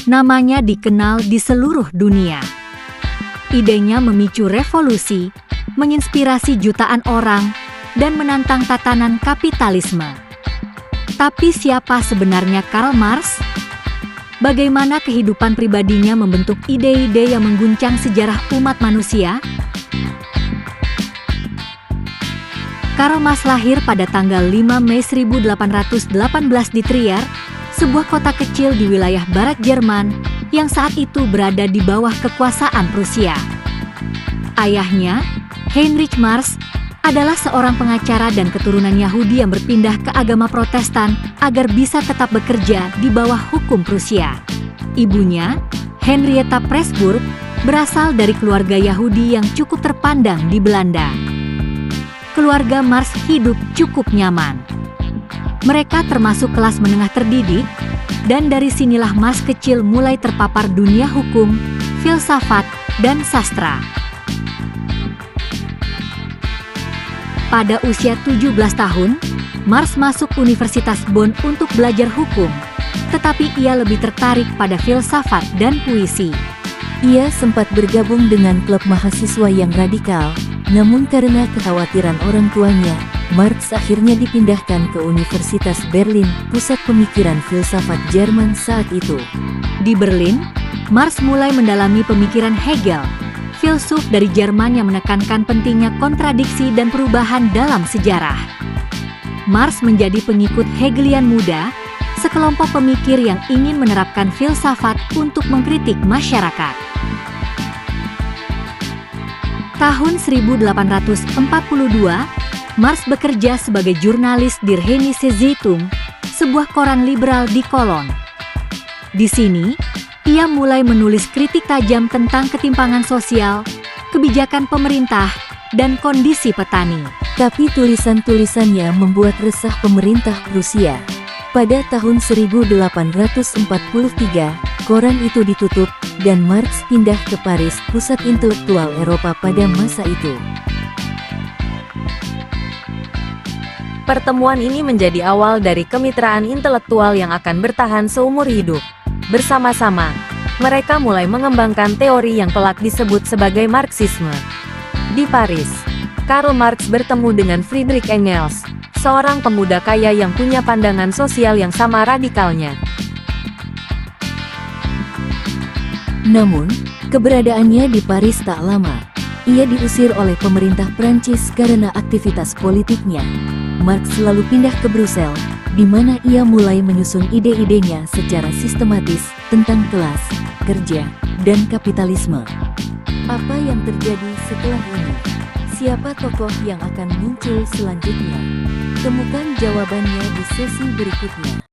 Namanya dikenal di seluruh dunia. Idenya memicu revolusi, menginspirasi jutaan orang, dan menantang tatanan kapitalisme. Tapi siapa sebenarnya Karl Marx? Bagaimana kehidupan pribadinya membentuk ide-ide yang mengguncang sejarah umat manusia? Karl Marx lahir pada tanggal 5 Mei 1818 di Trier, sebuah kota kecil di wilayah barat Jerman yang saat itu berada di bawah kekuasaan Prusia. Ayahnya, Heinrich Marx, adalah seorang pengacara dan keturunan Yahudi yang berpindah ke agama Protestan agar bisa tetap bekerja di bawah hukum Prusia. Ibunya, Henrietta Pressburg, berasal dari keluarga Yahudi yang cukup terpandang di Belanda. Keluarga Marx hidup cukup nyaman. Mereka termasuk kelas menengah terdidik, dan dari sinilah Marx kecil mulai terpapar dunia hukum, filsafat, dan sastra. Pada usia 17 tahun, Marx masuk Universitas Bonn untuk belajar hukum, tetapi ia lebih tertarik pada filsafat dan puisi. Ia sempat bergabung dengan klub mahasiswa yang radikal, namun karena kekhawatiran orang tuanya, Marx akhirnya dipindahkan ke Universitas Berlin, pusat pemikiran filsafat Jerman saat itu. Di Berlin, Marx mulai mendalami pemikiran Hegel, filsuf dari Jerman yang menekankan pentingnya kontradiksi dan perubahan dalam sejarah. Marx menjadi pengikut Hegelian muda, sekelompok pemikir yang ingin menerapkan filsafat untuk mengkritik masyarakat. Tahun 1842, Marx bekerja sebagai jurnalis di Rheinische Zeitung, sebuah koran liberal di Kolon. Di sini, ia mulai menulis kritik tajam tentang ketimpangan sosial, kebijakan pemerintah, dan kondisi petani. Tapi tulisan-tulisannya membuat resah pemerintah Prusia. Pada tahun 1843, koran itu ditutup, dan Marx pindah ke Paris, pusat intelektual Eropa pada masa itu. Pertemuan ini menjadi awal dari kemitraan intelektual yang akan bertahan seumur hidup. Bersama-sama, mereka mulai mengembangkan teori yang kelak disebut sebagai Marxisme. Di Paris, Karl Marx bertemu dengan Friedrich Engels, seorang pemuda kaya yang punya pandangan sosial yang sama radikalnya. Namun, keberadaannya di Paris tak lama. Ia diusir oleh pemerintah Prancis karena aktivitas politiknya. Marx lalu pindah ke Brussels, di mana ia mulai menyusun ide-idenya secara sistematis tentang kelas, kerja, dan kapitalisme. Apa yang terjadi setelah ini? Siapa tokoh yang akan muncul selanjutnya? Temukan jawabannya di sesi berikutnya.